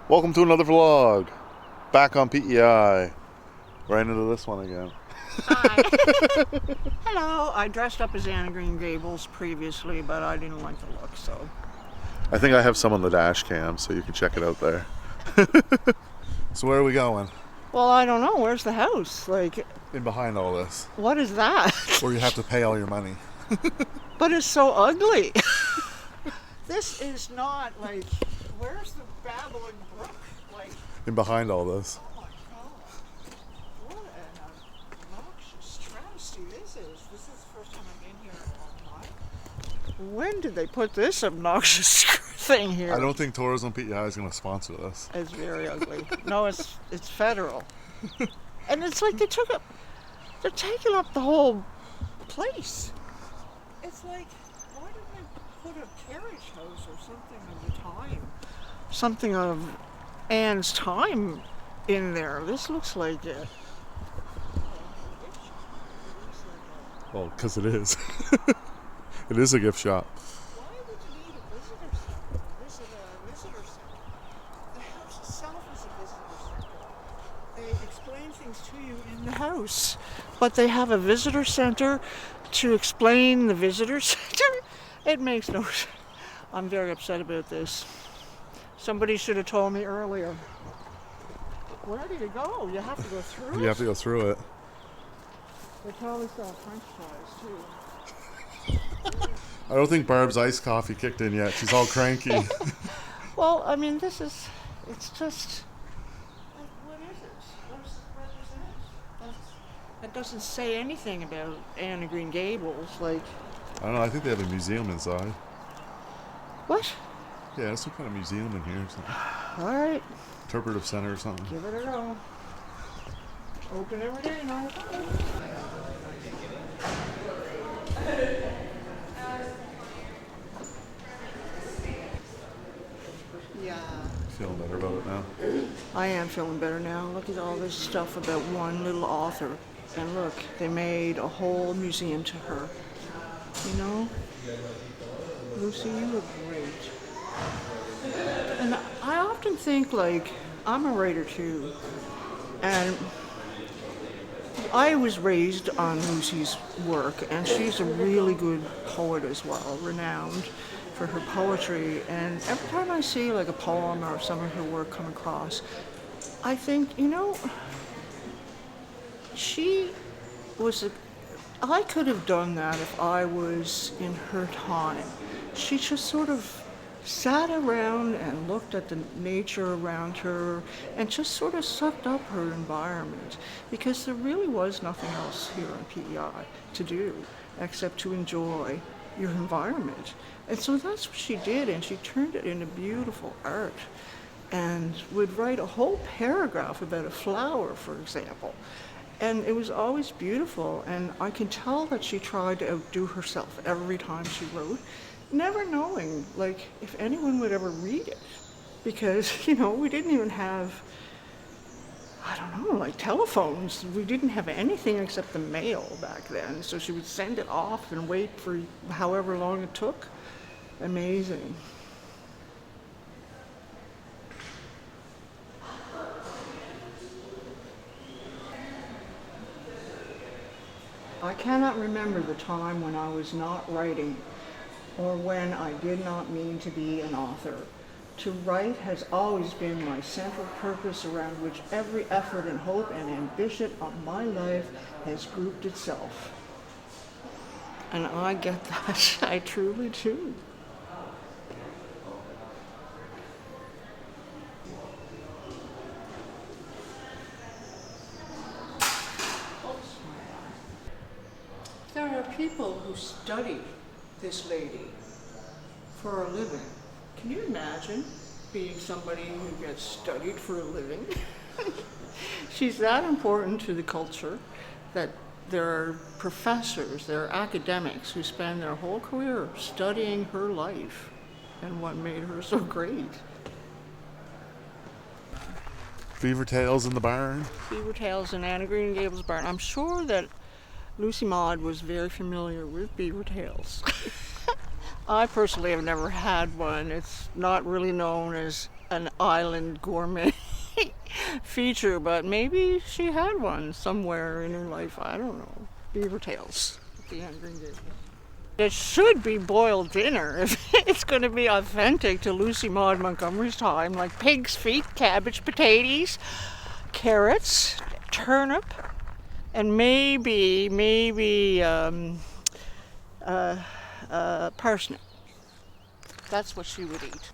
Welcome to another vlog. Back on PEI. Right into this one again. Hi. Hello. I dressed up as Anna Green Gables previously, but I didn't like the look, so. I think I have some on the dash cam, so you can check it out there. So where are we going? Well, I don't know. Where's the house? Like, In behind all this. what is that? Where you have to pay all your money. But it's so ugly. This is not like, where's the babbling brook? Like, In behind all this. oh my God. What an obnoxious travesty this is. This is the first time I've been here in a long time. When did they put this obnoxious thing here? I don't think Tourism PEI is going to sponsor this. It's very ugly. No, it's federal. And it's like they're taking up the whole place. It's like, why didn't they put a carriage house or something of the time? Something of Anne's time in there. This looks like it. Well, because it is. It is a gift shop. Why would you need a visitor center? Visitor center. The house itself is a visitor center. They explain things to you in the house, but they have a visitor center to explain the visitor center. It makes no sense. I'm very upset about this. Somebody should have told me earlier. Where do you go? You have to go through it? You have to go through it. They probably sell French fries too. I don't think Barb's iced coffee kicked in yet. She's all cranky. Well, I mean, it's just, like, what is it? What does it represent? That doesn't say anything about Anna Green Gables. Like, I don't know. I think they have a museum inside. what? Yeah, there's some kind of museum in here or something. All right, Interpretive center or something. give it a go. Open every day now. Yeah. Feeling better about it now. I am feeling better now. Look at all this stuff about one little author. And look, they made a whole museum to her. You know? Lucy, you were great. And I often think, like, I'm a writer too. And I was raised on Lucy's work, and she's a really good poet as well, renowned for her poetry. And every time I see like a poem or some of her work come across, I think, you know, I could have done that if I was in her time. She just sort of sat around and looked at the nature around her and just sort of sucked up her environment, because there really was nothing else here in PEI to do except to enjoy your environment. And so that's what she did, and she turned it into beautiful art and would write a whole paragraph about a flower, for example. And it was always beautiful, and I can tell that she tried to outdo herself every time she wrote, never knowing, like, if anyone would ever read it. Because, you know, we didn't even have, I don't know, like telephones. We didn't have anything except the mail back then. So she would send it off and wait for however long it took. Amazing. I cannot remember the time when I was not writing, or when I did not mean to be an author. To write has always been my central purpose, around which every effort and hope and ambition of my life has grouped itself. And I get that. I truly do. There are people who study this lady for a living. Can you imagine being somebody who gets studied for a living? She's that important to the culture that there are professors, there are academics who spend their whole career studying her life and what made her so great. Beaver tails in the barn. Beaver tails in Anna Green Gables barn. I'm sure that Lucy Maud was very familiar with beaver tails. I personally have never had one. It's not really known as an island gourmet feature, but maybe she had one somewhere in her life. I don't know. Beaver tails at the end, Green Gables. It should be boiled dinner if it's going to be authentic to Lucy Maud Montgomery's time, like pig's feet, cabbage, potatoes, carrots, turnip, and maybe parsnip. That's what she would eat.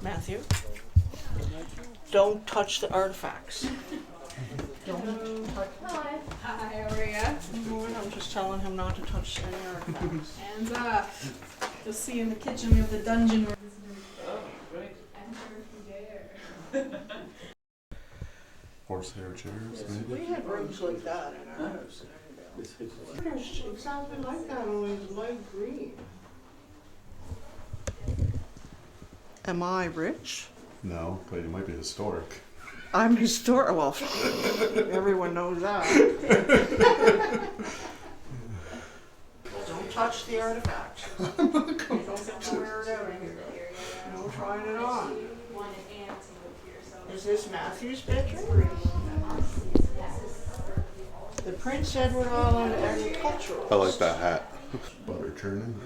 Matthew, don't touch the artifacts. Don't touch. Hi, how are you? I'm just telling him not to touch any artifacts. Hands off. You'll see in the kitchen we have the dungeon room. Oh, great. Enter if you dare. Horsehair chairs, maybe? We had rooms like that in our house. It's exactly like that, only it's light green. Am I rich? No, but it might be historic. I'm historic. Well, everyone knows that. Don't touch the artifacts. Don't get too weird out of here. No trying it on. Is this Matthew's bedroom? The Prince Edward Island Agricultural. I like that hat. Butter churning.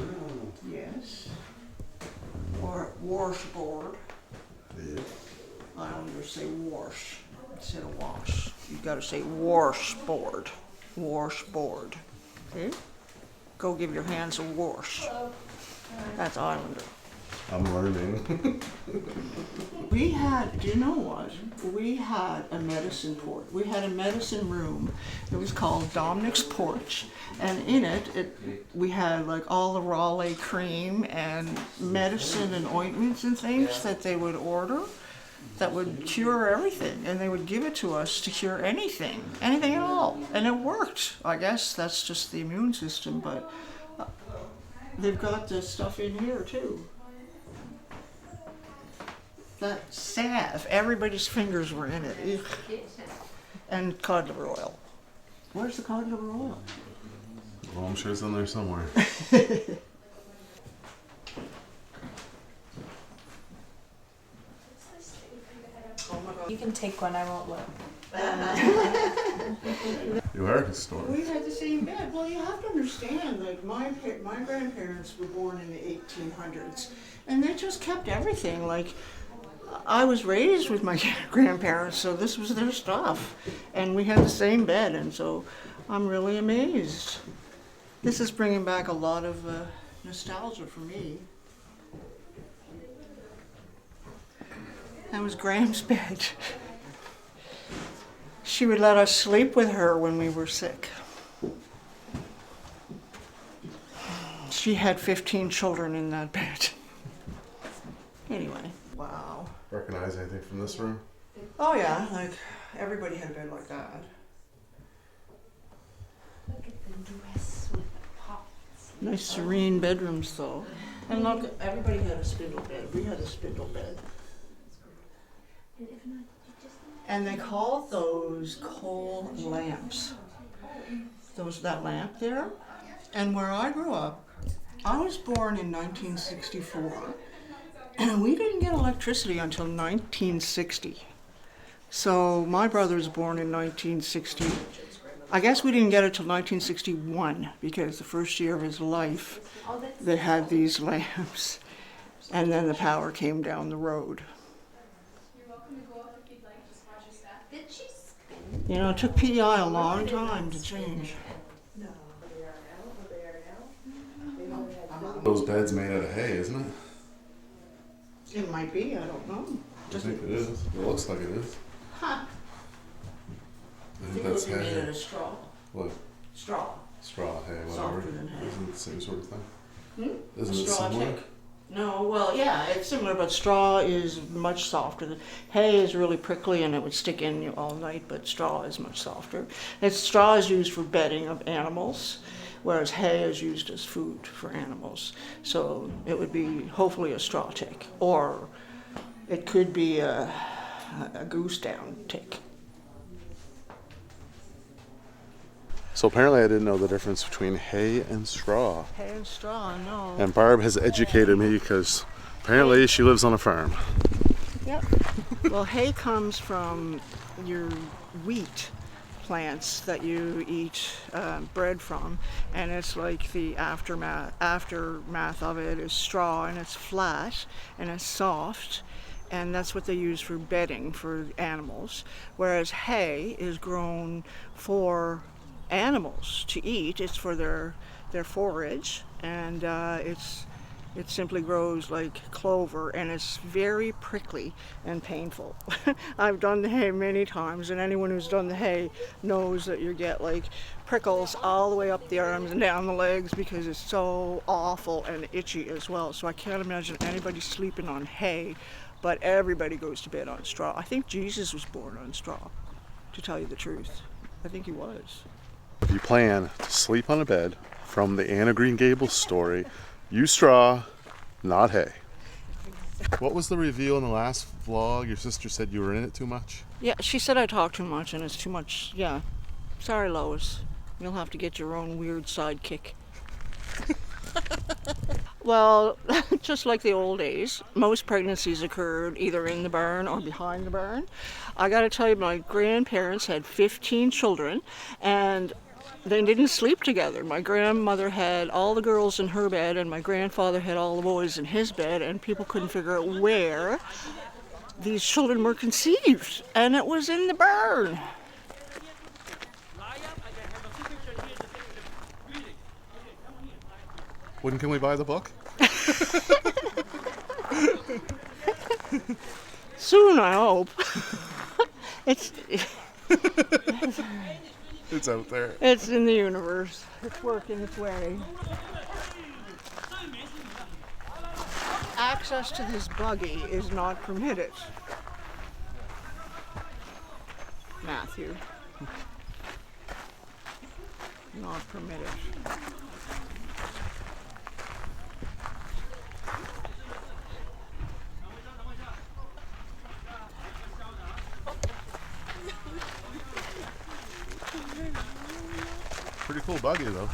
Yes. Or washboard. Yeah. I don't ever say wash instead of wash. You gotta say washboard. Washboard. Okay? Go give your hands a wash. That's Islander. I'm learning. We had, do you know what? We had a medicine port. We had a medicine room. It was called Dominic's Porch. And in it, we had like all the Raleigh cream and medicine and ointments and things that they would order that would cure everything. And they would give it to us to cure anything at all. And it worked. I guess that's just the immune system, but they've got this stuff in here too. That salve, everybody's fingers were in it. Ugh. And cod liver oil. Where's the cod liver oil? Well, I'm sure it's in there somewhere. You can take one, I won't look. You are historic. We had the same bed. Well, you have to understand that my grandparents were born in the 1800s, and they just kept everything. Like, I was raised with my grandparents, so this was their stuff, and we had the same bed, and so I'm really amazed. This is bringing back a lot of nostalgia for me. That was Graham's bed. She would let us sleep with her when we were sick. She had 15 children in that bed. Anyway, wow. Recognize anything from this room? Oh yeah, like everybody had a bed like that. Look at the dress with the pots. Nice serene bedrooms though. And look, everybody had a spindle bed. We had a spindle bed. And they called those coal lamps. That lamp there. And where I grew up, I was born in 1964. And we didn't get electricity until 1960. So my brother was born in 1960. I guess we didn't get it till 1961 because the first year of his life, they had these lamps. And then the power came down the road. You know, it took PEI a long time to change. Those beds made out of hay, isn't it? It might be, I don't know. I think it is. It looks like it is. Huh. I think that's made out hay. of straw. What? Straw. Straw, hay, whatever. Softer than hay. Isn't it the same sort of thing? Hmm? Isn't A it straw similar? tick. No, well, yeah, it's similar, but straw is much softer. Hay is really prickly and it would stick in you all night, but straw is much softer. Straw is used for bedding of animals, whereas hay is used as food for animals. So it would be hopefully a straw tick, or it could be a goose down tick. So apparently I didn't know the difference between hay and straw. Hay and straw, no. And Barb has educated me because apparently she lives on a farm. Yep. Well, hay comes from your wheat plants that you eat bread from, and it's like the aftermath of it is straw, and it's flat and it's soft, and that's what they use for bedding for animals. Whereas hay is grown for animals to eat. It's for their forage, and it simply grows like clover, and it's very prickly and painful. I've done the hay many times, and anyone who's done the hay knows that you get like prickles all the way up the arms and down the legs because it's so awful and itchy as well. So I can't imagine anybody sleeping on hay, but everybody goes to bed on straw. I think Jesus was born on straw, to tell you the truth. I think he was. If you plan to sleep on a bed from the Anna Green Gables story, use straw, not hay. What was the reveal in the last vlog? Your sister said you were in it too much? Yeah, she said I talk too much and it's too much. Yeah. Sorry, Lois. You'll have to get your own weird sidekick. Well, just like the old days, most pregnancies occurred either in the barn or behind the barn. I got to tell you, my grandparents had 15 children, and they didn't sleep together. My grandmother had all the girls in her bed, and my grandfather had all the boys in his bed, and people couldn't figure out where these children were conceived, and it was in the barn. When can we buy the book? Soon, I hope. It's out there. It's in the universe. It's working its way. Access to this buggy is not permitted. Matthew. Not permitted. Pretty cool buggy though.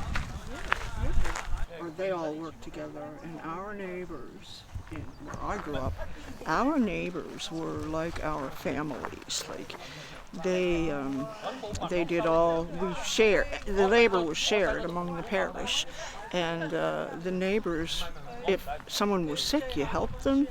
They all work together, and our neighbors, where I grew up, our neighbors were like our families. Like they did all, we shared, the labor was shared among the parish, and the neighbors, if someone was sick, you helped them.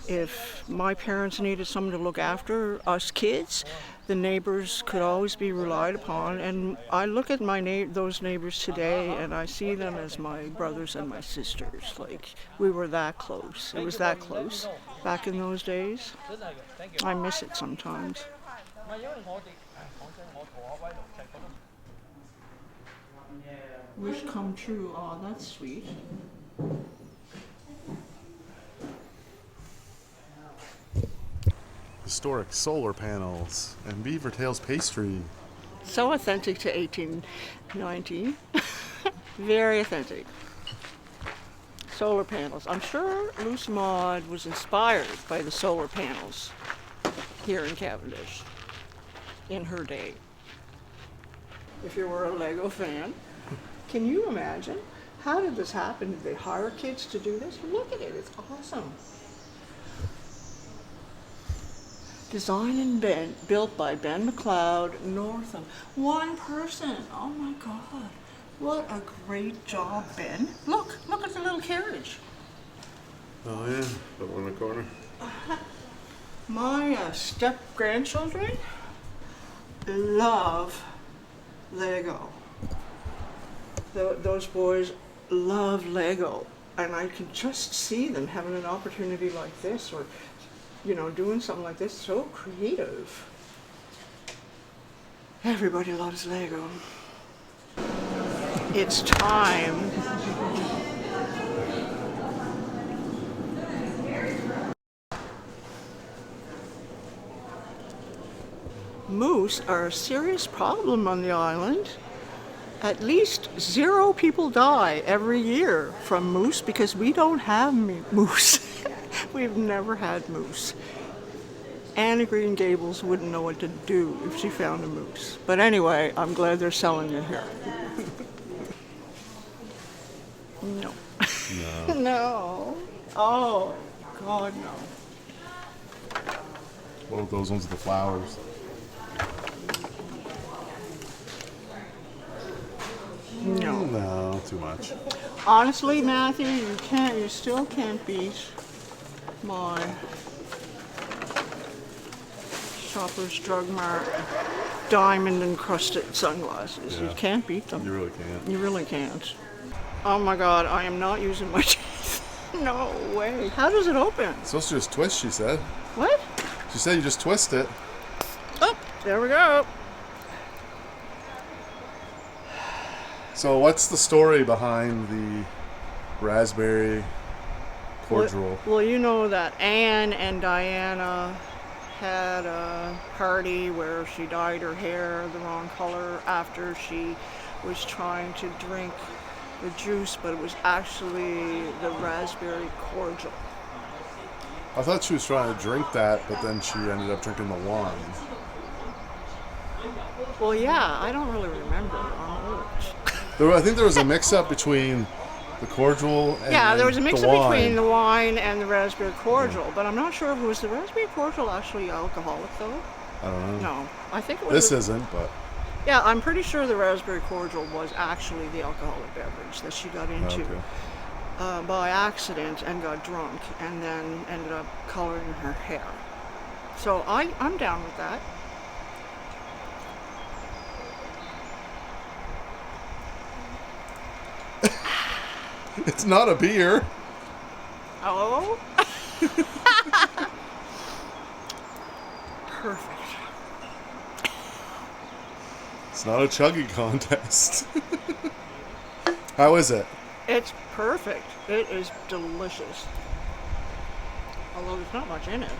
If my parents needed someone to look after us kids, the neighbors could always be relied upon. And I look at those neighbors today, and I see them as my brothers and my sisters. Like, we were that close. It was that close back in those days. I miss it sometimes. Wish come true. Oh, that's sweet. Historic solar panels and beaver tails pastry. So authentic to 1819. Very authentic. Solar panels. I'm sure Luce Maud was inspired by the solar panels here in Cavendish in her day. If you were a Lego fan, can you imagine? How did this happen? Did they hire kids to do this? Look at it, it's awesome. Designed and built by Ben McLeod, Northam. One person. Oh my God. What a great job, Ben. Look at the little carriage. Oh yeah, that one in the corner. My step-grandchildren love Lego. Those boys love Lego. And I can just see them having an opportunity like this, or doing something like this. So creative. Everybody loves Lego. It's time moose are a serious problem on the island. At least 0 people die every year from moose because we don't have moose. We've never had moose. Anna Green Gables wouldn't know what to do if she found a moose. But anyway, I'm glad they're selling it here. No. No. No. Oh, God, no. What are those ones with the flowers? No. No, too much. Honestly, Matthew, you still can't beat my Shoppers Drug Mart diamond encrusted sunglasses. Yeah. You can't beat them. You really can't. You really can't. Oh my God, I am not using my teeth. No way. How does it open? It's supposed to just twist, she said. What? She said you just twist it. Oh, there we go. So what's the story behind the raspberry cordial? Well, you know that Anne and Diana had a party where she dyed her hair the wrong color after she was trying to drink the juice, but it was actually the raspberry cordial. I thought she was trying to drink that, but then she ended up drinking the wine. Well, yeah, I don't really remember. I'm old. I think there was a mix-up between the cordial and Yeah, there was a the mix-up wine. between the wine and the raspberry cordial, but I'm not sure if it was the raspberry cordial actually alcoholic, though. I don't know. No, I think it was. This isn't, but Yeah, I'm pretty sure the raspberry cordial was actually the alcoholic beverage that she got into okay. by accident and got drunk and then ended up coloring her hair. So I'm down with that. It's not a beer. Oh. Perfect. It's not a chugging contest. How is it? It's perfect. It is delicious. Although there's not much in it.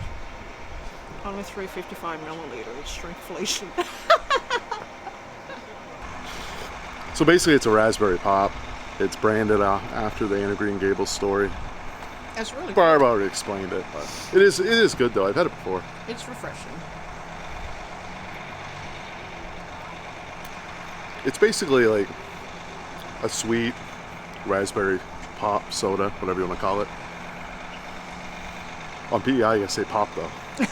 Only 355 milliliters shrinkflation. So basically it's a raspberry pop. It's branded after the Anna Green Gables story. It's really good. Barb already explained it, but it is good though. I've had it before. It's refreshing. It's basically like a sweet raspberry pop soda, whatever you want to call it. On PEI, I say pop though.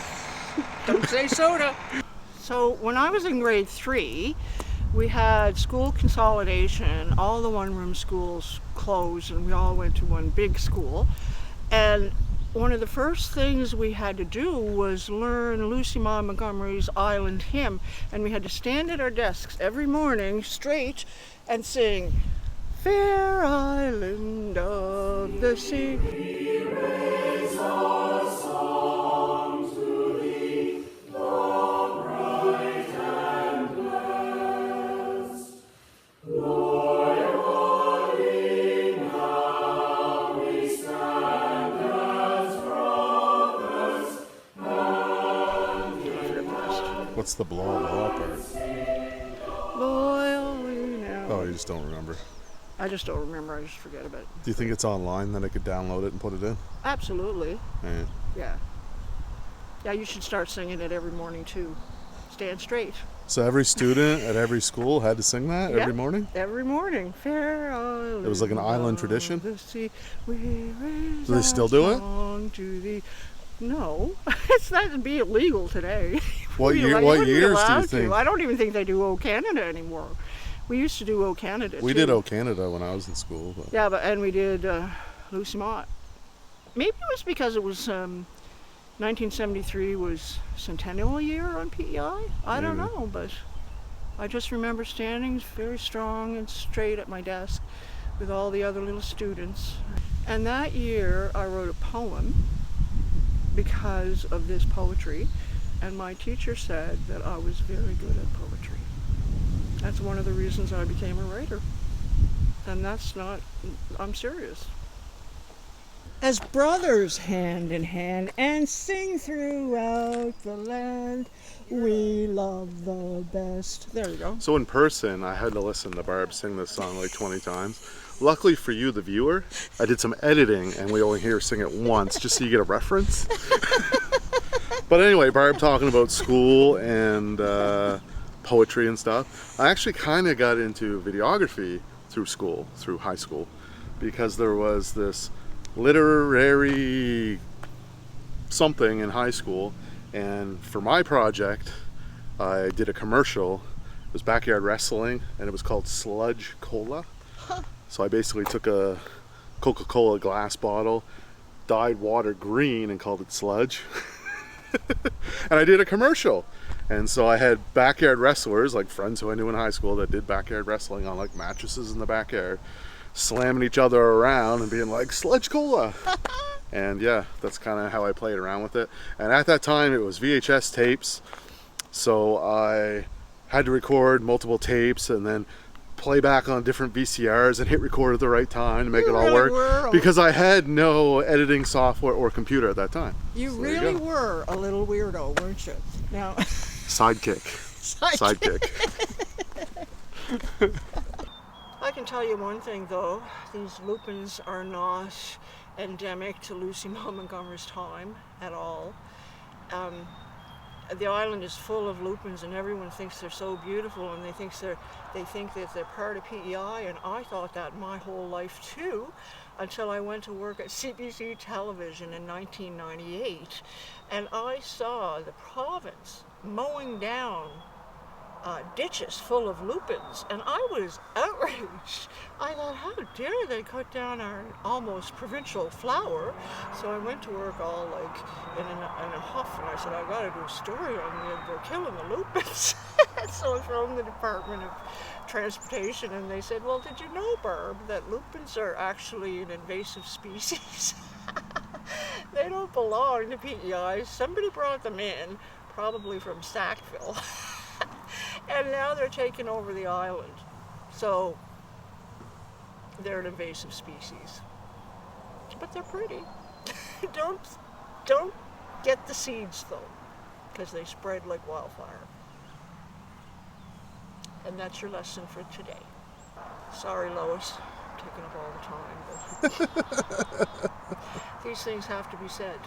Don't say soda. So when I was in grade 3, we had school consolidation. All the one-room schools closed and we all went to one big school. And one of the first things we had to do was learn Lucy Maud Montgomery's Island Hymn. And we had to stand at our desks every morning straight and sing, "Fair Island of the Sea." What's the blah blah part? Loyally now. Oh, you just don't remember. I just don't remember. I just forget about it. Do you think it's online that I could download it and put it in? Absolutely. Yeah. Yeah. Yeah, you should start singing it every morning too. Stand straight. So every student at every school had to sing that Yeah. every morning? Every morning. Fair island. It was like an island of tradition? the sea, we raise Do they still do it? our song to thee. No, it's not to be illegal today. What We- year? like, What wouldn't be years do you allowed to. think? I don't even think they do O Canada anymore. We used to do O Canada. We too. did O Canada when I was in school. But Yeah, and we did Lucy Maud. Maybe it was because it was 1973 was centennial year on PEI. I don't Maybe. know, but I just remember standing very strong and straight at my desk with all the other little students. And that year I wrote a poem because of this poetry, and my teacher said that I was very good at poetry. That's one of the reasons I became a writer. And that's not, I'm serious. as brothers hand in hand and sing throughout the land. We love the best. There you go. So in person, I had to listen to Barb sing this song like 20 times. Luckily for you, the viewer, I did some editing and we only hear her sing it once just so you get a reference. But anyway, Barb talking about school and poetry and stuff. I actually kind of got into videography through high school, because there was this literary something in high school, and for my project I did a commercial. It was backyard wrestling and it was called Sludge Cola. So I basically took a Coca-Cola glass bottle, dyed water green and called it sludge. And I did a commercial. And so I had backyard wrestlers, like friends who I knew in high school that did backyard wrestling on like mattresses in the backyard, slamming each other around and being like, Sludge Cola. And yeah, that's kind of how I played around with it. And at that time it was VHS tapes. So I had to record multiple tapes and then play back on different VCRs and hit record at the right time to make it all work. Because I had no editing software or computer at that time. You really were a little weirdo, weren't you? Now, Sidekick. I can tell you one thing though, these lupins are not endemic to Lucy Montgomery's time at all. The island is full of lupins and everyone thinks they're so beautiful, and they think that they're part of PEI, and I thought that my whole life too, until I went to work at CBC Television in 1998 and I saw the province mowing down ditches full of lupins, and I was outraged. I thought, how dare they cut down our almost provincial flower? So I went to work all like in a huff, and I said, I gotta do a story on them, they're killing the lupins. So I phoned the Department of Transportation and they said, well, did you know, Barb, that lupins are actually an invasive species? They don't belong to PEI. Somebody brought them in, probably from Sackville. And now they're taking over the island. So they're an invasive species. But they're pretty. Don't get the seeds though, because they spread like wildfire. And that's your lesson for today. Sorry, Lois, I'm taking up all the time, but these things have to be said.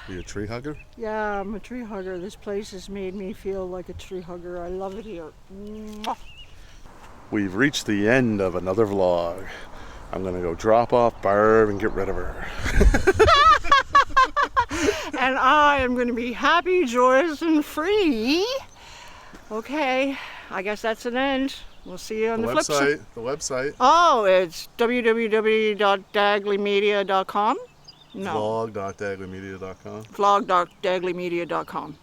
Are you a tree hugger? Yeah, I'm a tree hugger. This place has made me feel like a tree hugger. I love it here. Mwah. We've reached the end of another vlog. I'm gonna go drop off Barb and get rid of her. And I am going to be happy, joyous, and free. Okay, I guess that's an end. We'll see you on the flip side. The website. Oh, it's www.dagleymedia.com. No. Vlog.dagleymedia.com. Vlog.dagleymedia.com.